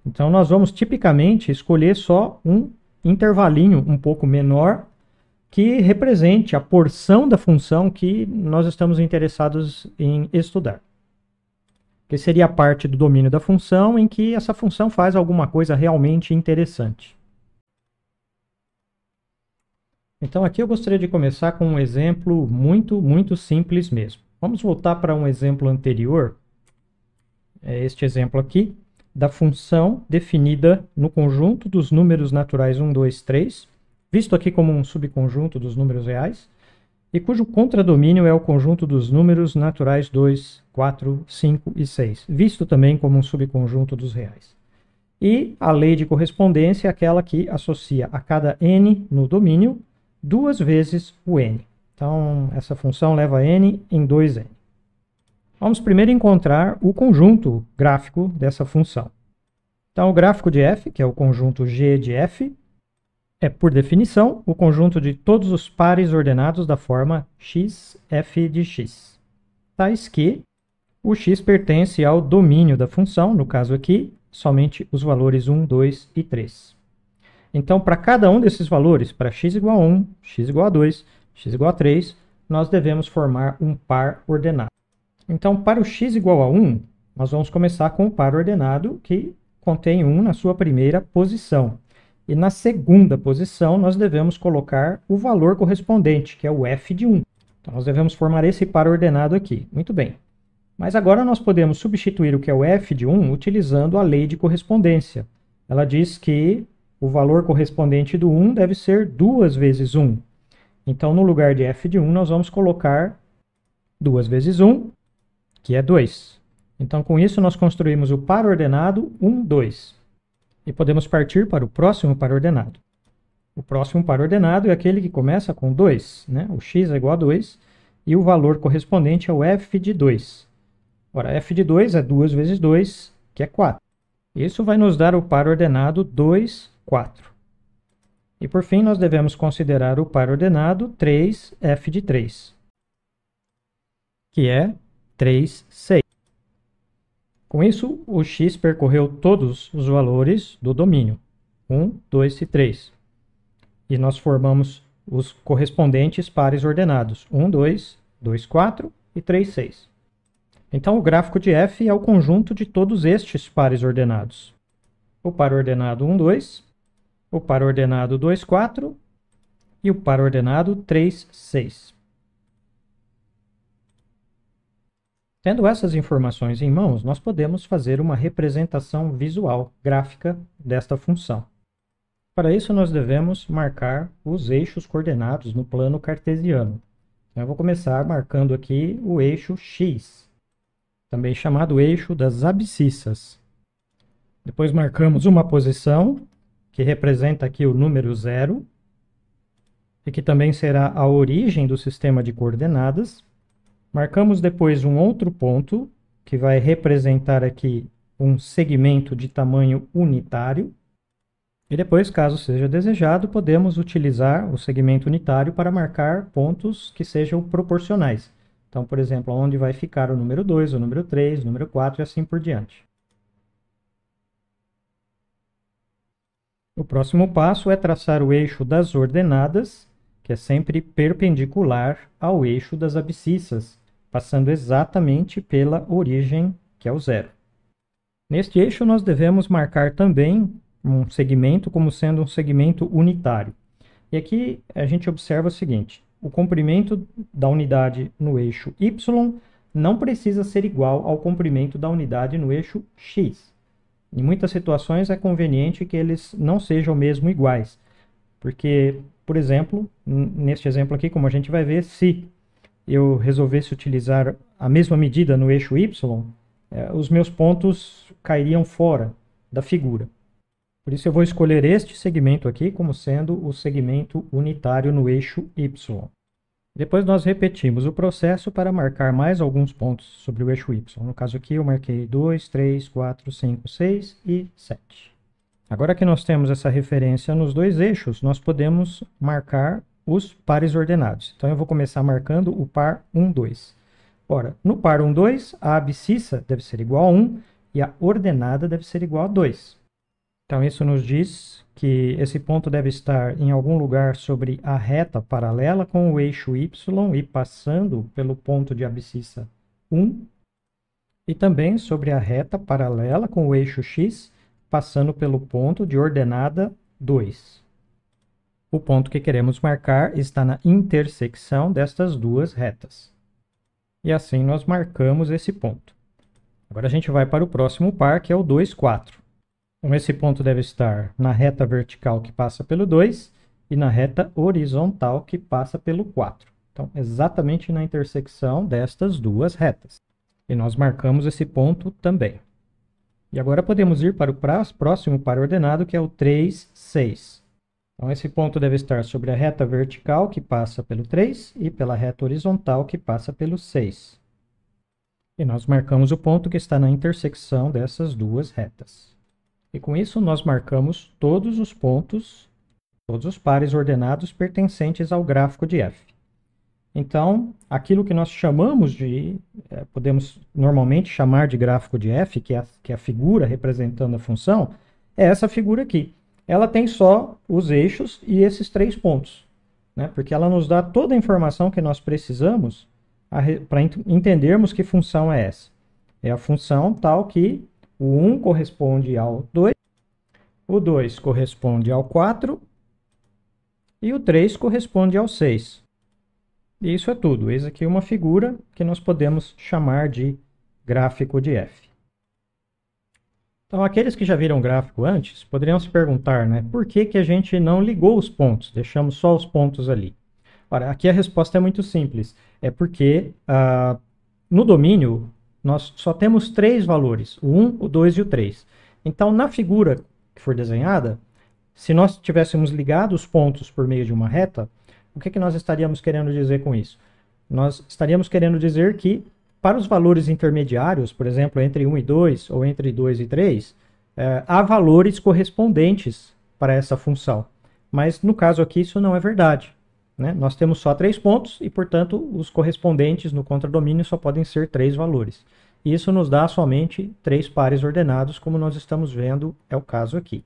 Então, nós vamos tipicamente escolher só um intervalinho um pouco menor que represente a porção da função que nós estamos interessados em estudar. Que seria a parte do domínio da função em que essa função faz alguma coisa realmente interessante. Então aqui eu gostaria de começar com um exemplo muito simples mesmo. Vamos voltar para um exemplo anterior, este exemplo aqui, da função definida no conjunto dos números naturais 1, 2, 3, visto aqui como um subconjunto dos números reais, e cujo contradomínio é o conjunto dos números naturais 2, 4, 5 e 6, visto também como um subconjunto dos reais. E a lei de correspondência é aquela que associa a cada n no domínio duas vezes o n. Então, essa função leva n em 2n. Vamos primeiro encontrar o conjunto gráfico dessa função. Então, o gráfico de f, que é o conjunto g de f, é, por definição, o conjunto de todos os pares ordenados da forma x, f de x, tais que o x pertence ao domínio da função, no caso aqui, somente os valores 1, 2 e 3. Então, para cada um desses valores, para x igual a 1, x igual a 2, x igual a 3, nós devemos formar um par ordenado. Então, para o x igual a 1, nós vamos começar com o par ordenado que contém 1 na sua primeira posição. E na segunda posição, nós devemos colocar o valor correspondente, que é o f de 1. Então, nós devemos formar esse par ordenado aqui. Muito bem. Mas agora nós podemos substituir o que é o f de 1 utilizando a lei de correspondência. Ela diz que o valor correspondente do 1 deve ser 2 vezes 1. Então, no lugar de f de 1, nós vamos colocar 2 vezes 1, que é 2. Então, com isso, nós construímos o par ordenado 1, 2. E podemos partir para o próximo par ordenado. O próximo par ordenado é aquele que começa com 2, né? O x é igual a 2, e o valor correspondente é o f de 2. Ora, f de 2 é 2 vezes 2, que é 4. Isso vai nos dar o par ordenado 2, 4. E por fim, nós devemos considerar o par ordenado 3, f de 3, que é 3, 6. Com isso, o x percorreu todos os valores do domínio, 1, 2 e 3. E nós formamos os correspondentes pares ordenados, 1, 2, 2, 4 e 3, 6. Então, o gráfico de f é o conjunto de todos estes pares ordenados. O par ordenado 1, 2, o par ordenado 2, 4 e o par ordenado 3, 6. Tendo essas informações em mãos, nós podemos fazer uma representação visual, gráfica, desta função. Para isso, nós devemos marcar os eixos coordenados no plano cartesiano. Então, eu vou começar marcando aqui o eixo x, também chamado eixo das abscissas. Depois marcamos uma posição, que representa aqui o número 0, e que também será a origem do sistema de coordenadas. Marcamos depois um outro ponto, que vai representar aqui um segmento de tamanho unitário. E depois, caso seja desejado, podemos utilizar o segmento unitário para marcar pontos que sejam proporcionais. Então, por exemplo, onde vai ficar o número 2, o número 3, o número 4 e assim por diante. O próximo passo é traçar o eixo das ordenadas, que é sempre perpendicular ao eixo das abscissas, passando exatamente pela origem, que é o 0. Neste eixo, nós devemos marcar também um segmento como sendo um segmento unitário. E aqui a gente observa o seguinte: o comprimento da unidade no eixo y não precisa ser igual ao comprimento da unidade no eixo x. Em muitas situações é conveniente que eles não sejam mesmo iguais, porque, por exemplo, neste exemplo aqui, como a gente vai ver, se eu resolvesse utilizar a mesma medida no eixo y, os meus pontos cairiam fora da figura. Por isso eu vou escolher este segmento aqui como sendo o segmento unitário no eixo y. Depois nós repetimos o processo para marcar mais alguns pontos sobre o eixo y. No caso aqui eu marquei 2, 3, 4, 5, 6 e 7. Agora que nós temos essa referência nos dois eixos, nós podemos marcar os pares ordenados. Então eu vou começar marcando o par 1, 2. Ora, no par 1, 2, a abscissa deve ser igual a 1 e a ordenada deve ser igual a 2. Então isso nos diz que esse ponto deve estar em algum lugar sobre a reta paralela com o eixo y e passando pelo ponto de abscissa 1, e também sobre a reta paralela com o eixo x, passando pelo ponto de ordenada 2. O ponto que queremos marcar está na intersecção destas duas retas. E assim nós marcamos esse ponto. Agora a gente vai para o próximo par, que é o 2, 4. Então, esse ponto deve estar na reta vertical que passa pelo 2 e na reta horizontal que passa pelo 4. Então, exatamente na intersecção destas duas retas. E nós marcamos esse ponto também. E agora podemos ir para o próximo par ordenado, que é o 3, 6. Então, esse ponto deve estar sobre a reta vertical que passa pelo 3 e pela reta horizontal que passa pelo 6. E nós marcamos o ponto que está na intersecção dessas duas retas. E com isso nós marcamos todos os pontos, todos os pares ordenados pertencentes ao gráfico de f. Então, aquilo que nós chamamos de, podemos normalmente chamar de gráfico de f, que é a figura representando a função, é essa figura aqui. Ela tem só os eixos e esses 3 pontos, né? Porque ela nos dá toda a informação que nós precisamos para entendermos que função é essa. É a função tal que o 1 corresponde ao 2, o 2 corresponde ao 4 e o 3 corresponde ao 6. E isso é tudo. Eis aqui uma figura que nós podemos chamar de gráfico de f. Então, aqueles que já viram o gráfico antes, poderiam se perguntar, né, por que que a gente não ligou os pontos, deixamos só os pontos ali? Ora, aqui a resposta é muito simples. É porque no domínio nós só temos três valores, o 1, o 2 e o 3. Então, na figura que for desenhada, se nós tivéssemos ligado os pontos por meio de uma reta, o que nós estaríamos querendo dizer com isso? Nós estaríamos querendo dizer que, para os valores intermediários, por exemplo, entre 1 e 2 ou entre 2 e 3, há valores correspondentes para essa função. Mas, no caso aqui, isso não é verdade. Né? Nós temos só 3 pontos e, portanto, os correspondentes no contradomínio só podem ser 3 valores. E isso nos dá somente 3 pares ordenados, como nós estamos vendo é o caso aqui.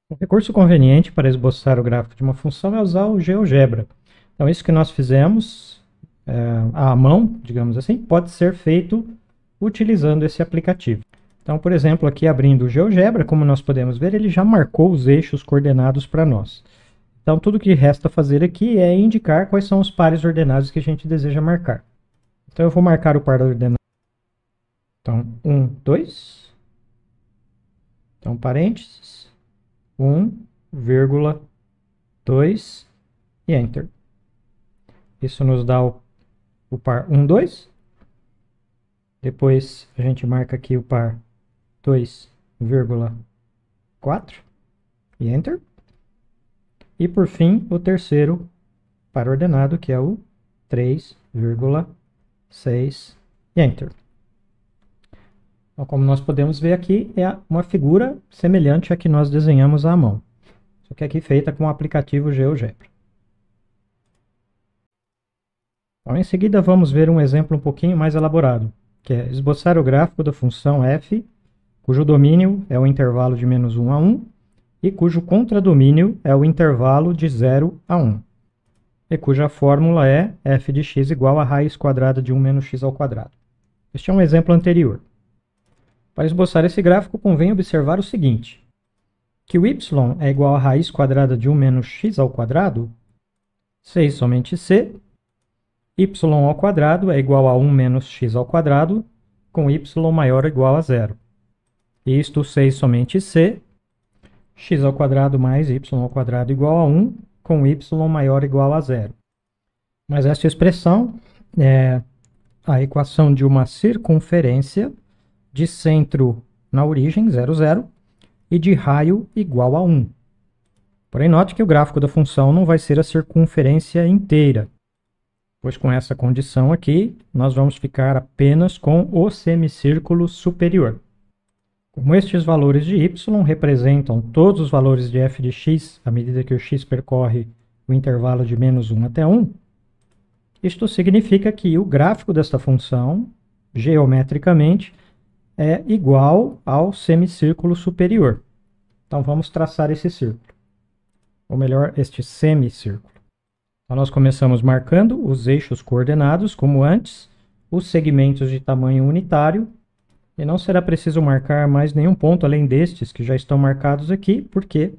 Um recurso conveniente para esboçar o gráfico de uma função é usar o GeoGebra. Então, isso que nós fizemos à mão, digamos assim, pode ser feito utilizando esse aplicativo. Então, por exemplo, aqui abrindo o GeoGebra, como nós podemos ver, ele já marcou os eixos coordenados para nós. Então, tudo que resta fazer aqui é indicar quais são os pares ordenados que a gente deseja marcar. Então, eu vou marcar o par ordenado. Então, 1, 2. Então, parênteses. 1, 2 e Enter. Isso nos dá o par 1, 2. Depois a gente marca aqui o par 2,4 e Enter. E por fim, o terceiro par ordenado, que é o 3,6 e Enter. Então, como nós podemos ver aqui, é uma figura semelhante à que nós desenhamos à mão. Só que aqui feita com o aplicativo GeoGebra. Então, em seguida, vamos ver um exemplo um pouquinho mais elaborado, que é esboçar o gráfico da função f, cujo domínio é o intervalo de menos 1 a 1, e cujo contradomínio é o intervalo de 0 a 1, e cuja fórmula é f de x igual a raiz quadrada de 1 menos x ao quadrado. Este é um exemplo anterior. Para esboçar esse gráfico, convém observar o seguinte, que o y é igual a raiz quadrada de 1 menos x ao quadrado, c e somente c, y ao quadrado é igual a 1 menos x ao quadrado, com y maior ou igual a 0. Isto c e somente c, x ao quadrado mais y ao quadrado igual a 1, com y maior ou igual a 0. Mas esta expressão é a equação de uma circunferência de centro na origem, 0, 0, e de raio igual a 1. Porém, note que o gráfico da função não vai ser a circunferência inteira, pois com essa condição aqui, nós vamos ficar apenas com o semicírculo superior. Como estes valores de y representam todos os valores de f de x à medida que o x percorre o intervalo de menos 1 até 1, isto significa que o gráfico desta função, geometricamente, é igual ao semicírculo superior. Então, vamos traçar esse círculo, ou melhor, este semicírculo. Então, nós começamos marcando os eixos coordenados, como antes, os segmentos de tamanho unitário, e não será preciso marcar mais nenhum ponto além destes que já estão marcados aqui, porque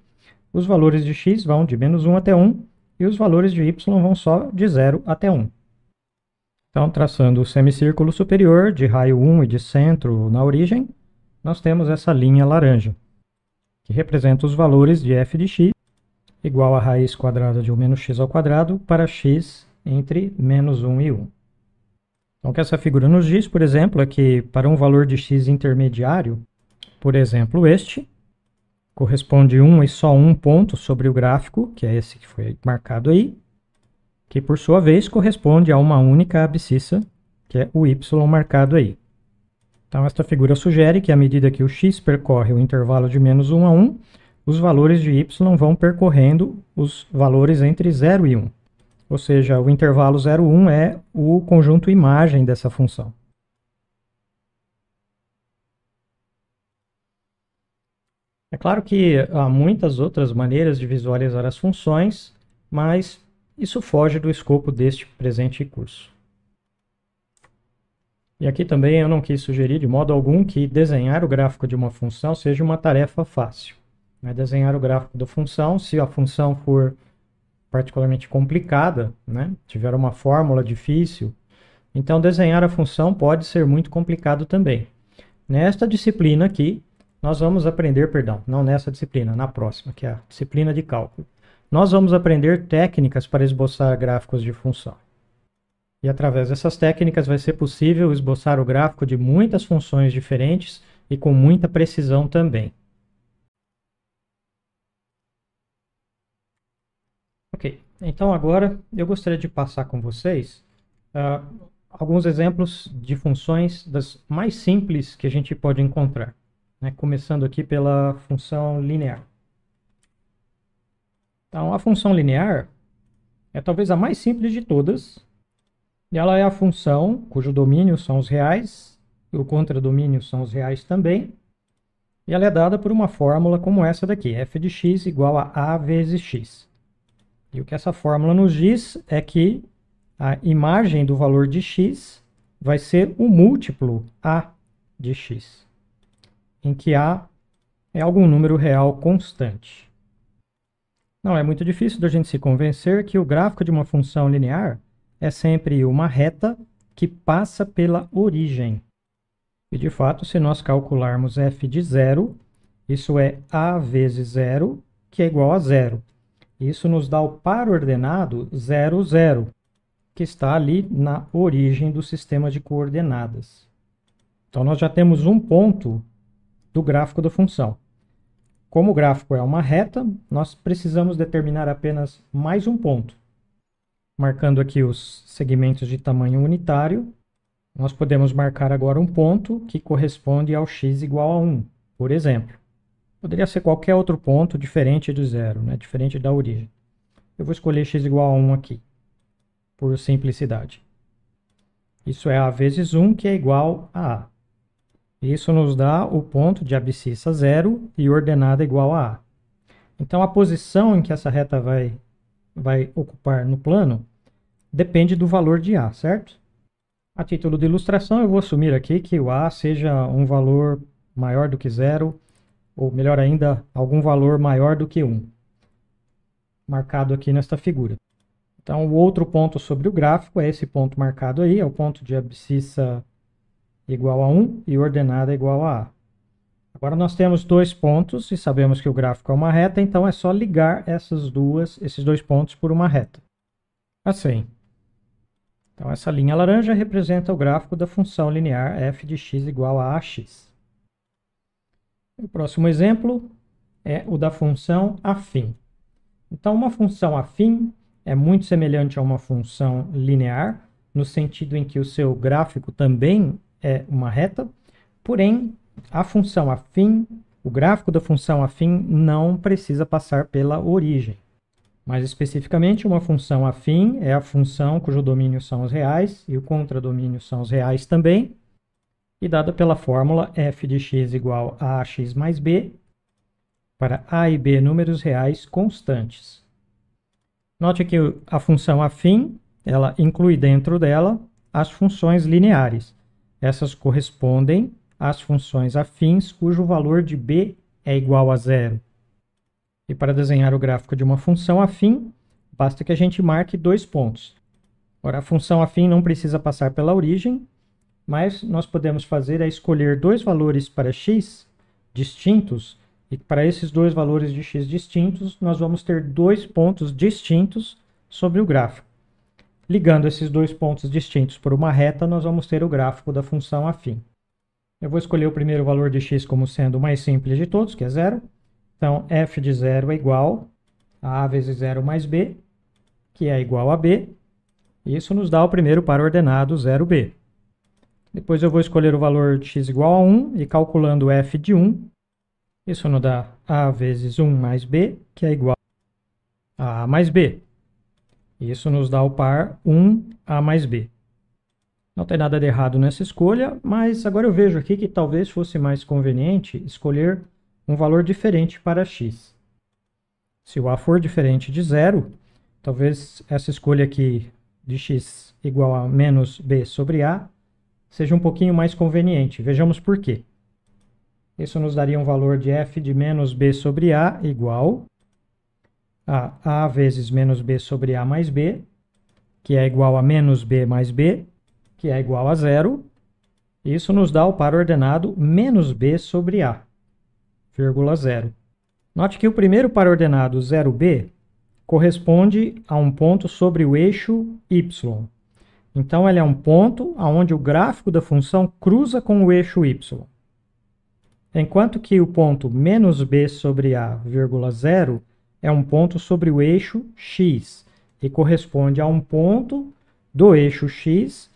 os valores de x vão de menos 1 até 1, e os valores de y vão só de 0 até 1. Então, traçando o semicírculo superior, de raio 1 e de centro na origem, nós temos essa linha laranja, que representa os valores de f de x, igual a raiz quadrada de 1 menos x ao quadrado, para x entre menos 1 e 1. Então, o que essa figura nos diz, por exemplo, é que para um valor de x intermediário, por exemplo este, corresponde um e só um ponto sobre o gráfico, que é esse que foi marcado aí, que por sua vez corresponde a uma única abscissa, que é o y marcado aí. Então, esta figura sugere que à medida que o x percorre o intervalo de menos 1 a 1, os valores de y vão percorrendo os valores entre 0 e 1. Ou seja, o intervalo 0, 1 é o conjunto imagem dessa função. É claro que há muitas outras maneiras de visualizar as funções, mas isso foge do escopo deste presente curso. E aqui também eu não quis sugerir de modo algum que desenhar o gráfico de uma função seja uma tarefa fácil. né, desenhar o gráfico da função. Se a função for particularmente complicada, né, tiver uma fórmula difícil, então desenhar a função pode ser muito complicado também. Nesta disciplina aqui, nós vamos aprender, perdão, não nessa disciplina, na próxima, que é a disciplina de cálculo. Nós vamos aprender técnicas para esboçar gráficos de função. E através dessas técnicas vai ser possível esboçar o gráfico de muitas funções diferentes e com muita precisão também. Ok, então agora eu gostaria de passar com vocês alguns exemplos de funções das mais simples que a gente pode encontrar, né? Começando aqui pela função linear. Então, a função linear é talvez a mais simples de todas. E ela é a função cujo domínio são os reais, e o contradomínio são os reais também. E ela é dada por uma fórmula como essa daqui, f de x igual a vezes x. E o que essa fórmula nos diz é que a imagem do valor de x vai ser o múltiplo a de x, em que a é algum número real constante. Não é muito difícil da gente se convencer que o gráfico de uma função linear é sempre uma reta que passa pela origem. E, de fato, se nós calcularmos f de zero, isso é a vezes zero, que é igual a zero. Isso nos dá o par ordenado 0, 0, que está ali na origem do sistema de coordenadas. Então, nós já temos um ponto do gráfico da função. Como o gráfico é uma reta, nós precisamos determinar apenas mais um ponto. Marcando aqui os segmentos de tamanho unitário, nós podemos marcar agora um ponto que corresponde ao x igual a 1, por exemplo. Poderia ser qualquer outro ponto diferente de zero, né? Diferente da origem. Eu vou escolher x igual a 1 aqui, por simplicidade. Isso é a vezes 1, que é igual a a. Isso nos dá o ponto de abscissa 0 e ordenada igual a a. Então, a posição em que essa reta vai ocupar no plano depende do valor de a, certo? A título de ilustração, eu vou assumir aqui que o a seja um valor maior do que 0, ou melhor ainda, algum valor maior do que 1, marcado aqui nesta figura. Então, o outro ponto sobre o gráfico é esse ponto marcado aí, é o ponto de abscissa igual a 1 e ordenada igual a a. Agora nós temos dois pontos e sabemos que o gráfico é uma reta, então é só ligar esses dois pontos por uma reta. Assim. Então essa linha laranja representa o gráfico da função linear f de x igual a ax. O próximo exemplo é o da função afim. Então uma função afim é muito semelhante a uma função linear, no sentido em que o seu gráfico também é uma reta, porém a função afim, o gráfico da função afim não precisa passar pela origem. Mais especificamente, uma função afim é a função cujo domínio são os reais e o contradomínio são os reais também, e dada pela fórmula f de x igual a ax mais b, para a e b números reais constantes. Note que a função afim, ela inclui dentro dela as funções lineares. Essas correspondem às funções afins cujo valor de b é igual a zero. E para desenhar o gráfico de uma função afim, basta que a gente marque dois pontos. Ora, a função afim não precisa passar pela origem, mas nós podemos fazer é escolher dois valores para x distintos, e para esses dois valores de x distintos, nós vamos ter dois pontos distintos sobre o gráfico. Ligando esses dois pontos distintos por uma reta, nós vamos ter o gráfico da função afim. Eu vou escolher o primeiro valor de x como sendo o mais simples de todos, que é 0. Então, f de 0 é igual a vezes 0 mais b, que é igual a b. Isso nos dá o primeiro par ordenado 0b. Depois eu vou escolher o valor de x igual a 1 e calculando f de 1, isso nos dá a vezes 1 mais b, que é igual a mais b. Isso nos dá o par 1a mais b. Não tem nada de errado nessa escolha, mas agora eu vejo aqui que talvez fosse mais conveniente escolher um valor diferente para x. Se o a for diferente de 0, talvez essa escolha aqui de x igual a menos b sobre a seja um pouquinho mais conveniente. Vejamos por quê. Isso nos daria um valor de f de menos b sobre a igual a vezes menos b sobre a mais b, que é igual a menos b mais b, que é igual a zero. Isso nos dá o par ordenado menos b sobre a, vírgula zero. Note que o primeiro par ordenado 0b corresponde a um ponto sobre o eixo y. Então, ele é um ponto onde o gráfico da função cruza com o eixo y. Enquanto que o ponto menos b sobre a, vírgula zero, é um ponto sobre o eixo x e corresponde a um ponto do eixo x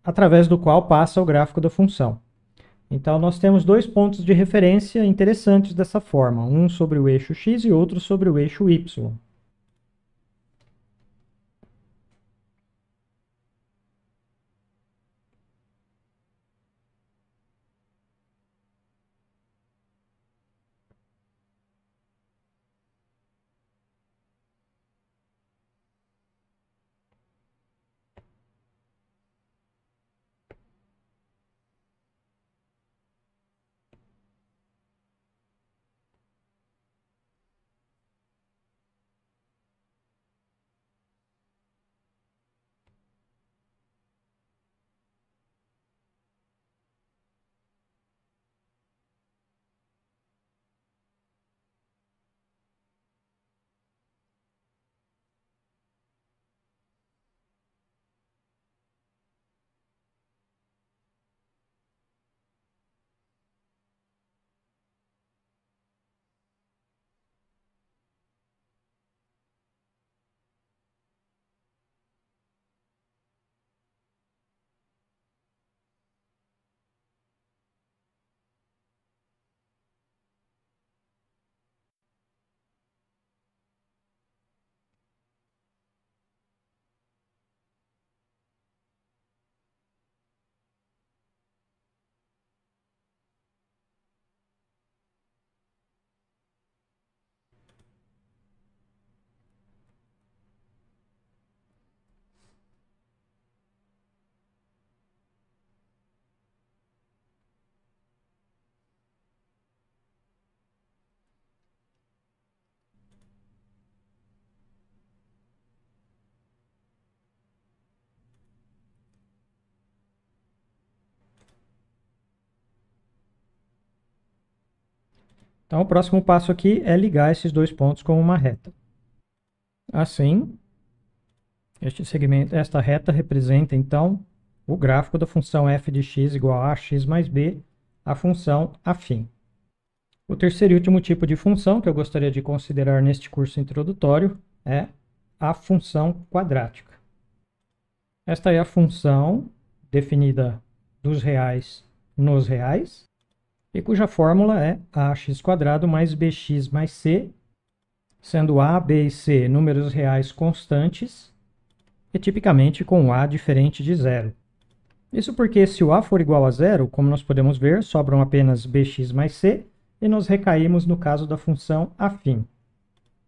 através do qual passa o gráfico da função. Então, nós temos dois pontos de referência interessantes dessa forma, um sobre o eixo x e outro sobre o eixo y. Então, o próximo passo aqui é ligar esses dois pontos com uma reta. Assim, esta reta representa, então, o gráfico da função f de x igual a x mais b, a função afim. O terceiro e último tipo de função que eu gostaria de considerar neste curso introdutório é a função quadrática. Esta é a função definida dos reais nos reais, e cuja fórmula é ax² mais bx mais c, sendo a, b e c números reais constantes, e tipicamente com a diferente de zero. Isso porque se o a for igual a zero, como nós podemos ver, sobram apenas bx mais c, e nós recaímos no caso da função afim.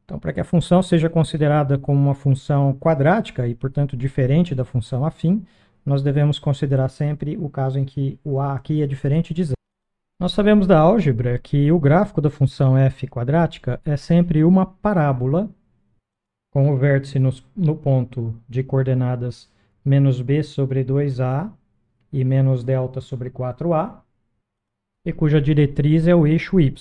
Então, para que a função seja considerada como uma função quadrática, e portanto diferente da função afim, nós devemos considerar sempre o caso em que o a aqui é diferente de zero. Nós sabemos da álgebra que o gráfico da função f quadrática é sempre uma parábola com o vértice no ponto de coordenadas menos b sobre 2a e menos delta sobre 4a, e cuja diretriz é o eixo y.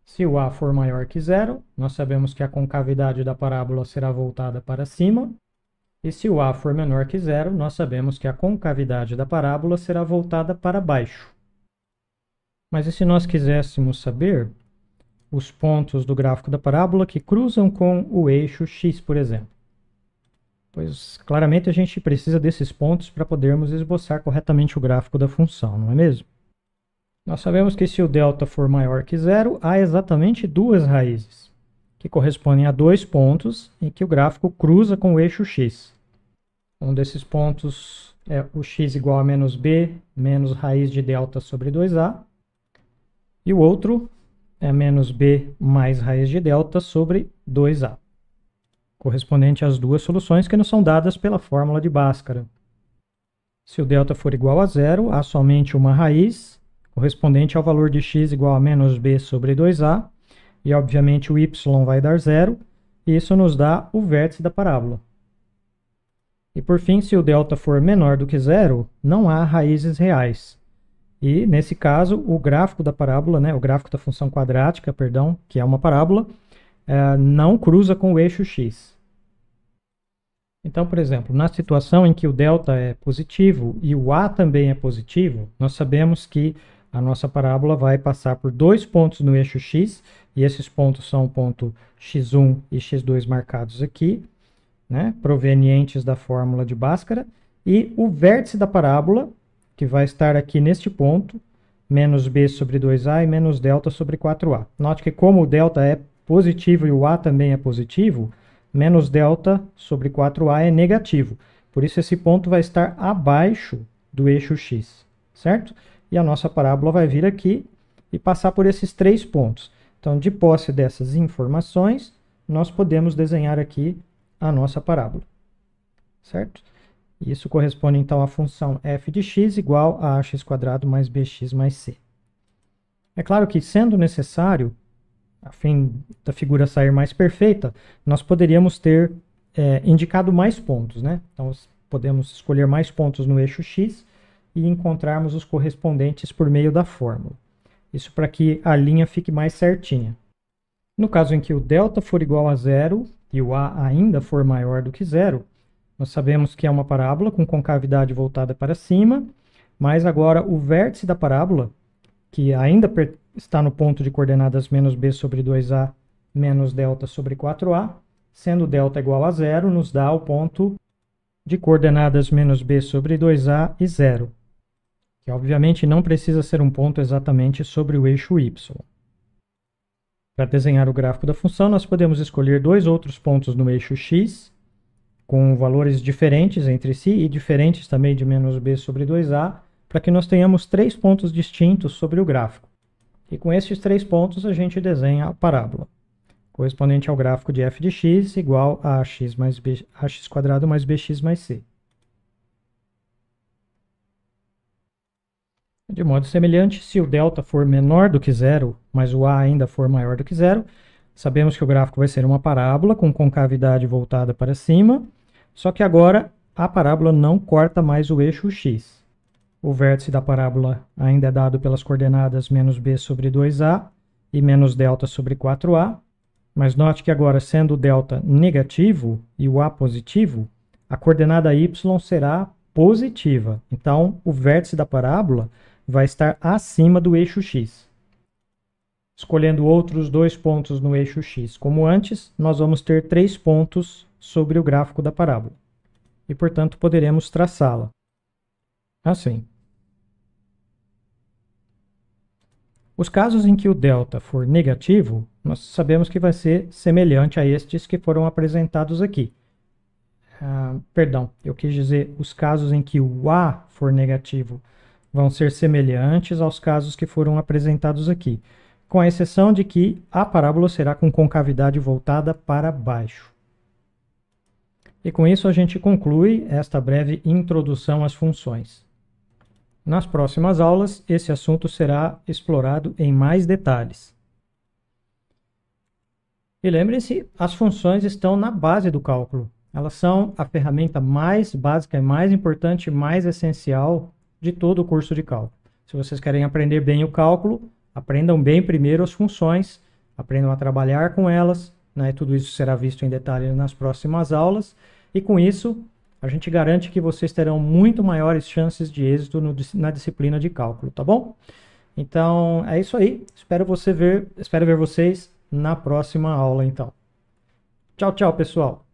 Se o a for maior que zero, nós sabemos que a concavidade da parábola será voltada para cima, e se o a for menor que zero, nós sabemos que a concavidade da parábola será voltada para baixo. Mas e se nós quiséssemos saber os pontos do gráfico da parábola que cruzam com o eixo x, por exemplo? Pois claramente a gente precisa desses pontos para podermos esboçar corretamente o gráfico da função, não é mesmo? Nós sabemos que se o delta for maior que zero, há exatamente duas raízes, que correspondem a dois pontos em que o gráfico cruza com o eixo x. Um desses pontos é o x igual a menos b menos raiz de delta sobre 2a, e o outro é menos b mais raiz de delta sobre 2a, correspondente às duas soluções que nos são dadas pela fórmula de Bhaskara. Se o delta for igual a zero, há somente uma raiz, correspondente ao valor de x igual a menos b sobre 2a, e obviamente o y vai dar zero, e isso nos dá o vértice da parábola. E por fim, se o delta for menor do que zero, não há raízes reais. E nesse caso, o gráfico da parábola, né, o gráfico da função quadrática, perdão, que é uma parábola, não cruza com o eixo x. Então, por exemplo, na situação em que o delta é positivo e o a também é positivo, nós sabemos que a nossa parábola vai passar por dois pontos no eixo x, e esses pontos são o ponto x1 e x2 marcados aqui, né, provenientes da fórmula de Bhaskara, e o vértice da parábola, que vai estar aqui neste ponto, menos b sobre 2a e menos delta sobre 4a. Note que como o delta é positivo e o a também é positivo, menos delta sobre 4a é negativo. Por isso esse ponto vai estar abaixo do eixo x, certo? E a nossa parábola vai vir aqui e passar por esses três pontos. Então, de posse dessas informações, nós podemos desenhar aqui a nossa parábola, certo? Isso corresponde então à função f de x igual a ax² mais bx mais c. É claro que, sendo necessário, a fim da figura sair mais perfeita, nós poderíamos ter indicado mais pontos, né? Então, podemos escolher mais pontos no eixo x e encontrarmos os correspondentes por meio da fórmula. Isso para que a linha fique mais certinha. No caso em que o delta for igual a zero e o a ainda for maior do que zero, nós sabemos que é uma parábola com concavidade voltada para cima, mas agora o vértice da parábola, que ainda está no ponto de coordenadas menos b sobre 2a menos delta sobre 4a, sendo delta igual a zero, nos dá o ponto de coordenadas menos b sobre 2a e zero, que obviamente não precisa ser um ponto exatamente sobre o eixo y. Para desenhar o gráfico da função, nós podemos escolher dois outros pontos no eixo x, com valores diferentes entre si e diferentes também de menos b sobre 2a, para que nós tenhamos três pontos distintos sobre o gráfico. E com esses três pontos a gente desenha a parábola, correspondente ao gráfico de f de x igual a ax² mais bx mais c. De modo semelhante, se o delta for menor do que zero, mas o a ainda for maior do que zero, sabemos que o gráfico vai ser uma parábola com concavidade voltada para cima, só que agora a parábola não corta mais o eixo x. O vértice da parábola ainda é dado pelas coordenadas menos b sobre 2a e menos delta sobre 4a, mas note que agora, sendo o delta negativo e o a positivo, a coordenada y será positiva. Então, o vértice da parábola vai estar acima do eixo x. Escolhendo outros dois pontos no eixo x como antes, nós vamos ter três pontos sobre o gráfico da parábola. E, portanto, poderemos traçá-la assim. Os casos em que o delta for negativo, nós sabemos que vai ser semelhante a estes que foram apresentados aqui. Perdão, eu quis dizer os casos em que o a for negativo vão ser semelhantes aos casos que foram apresentados aqui, com a exceção de que a parábola será com concavidade voltada para baixo. E com isso a gente conclui esta breve introdução às funções. Nas próximas aulas, esse assunto será explorado em mais detalhes. E lembrem-se, as funções estão na base do cálculo. Elas são a ferramenta mais básica e mais importante e mais essencial de todo o curso de cálculo. Se vocês querem aprender bem o cálculo, aprendam bem primeiro as funções, aprendam a trabalhar com elas, né? Tudo isso será visto em detalhe nas próximas aulas, e com isso a gente garante que vocês terão muito maiores chances de êxito na disciplina de cálculo, tá bom? Então é isso aí, espero ver vocês na próxima aula então. Tchau, tchau, pessoal!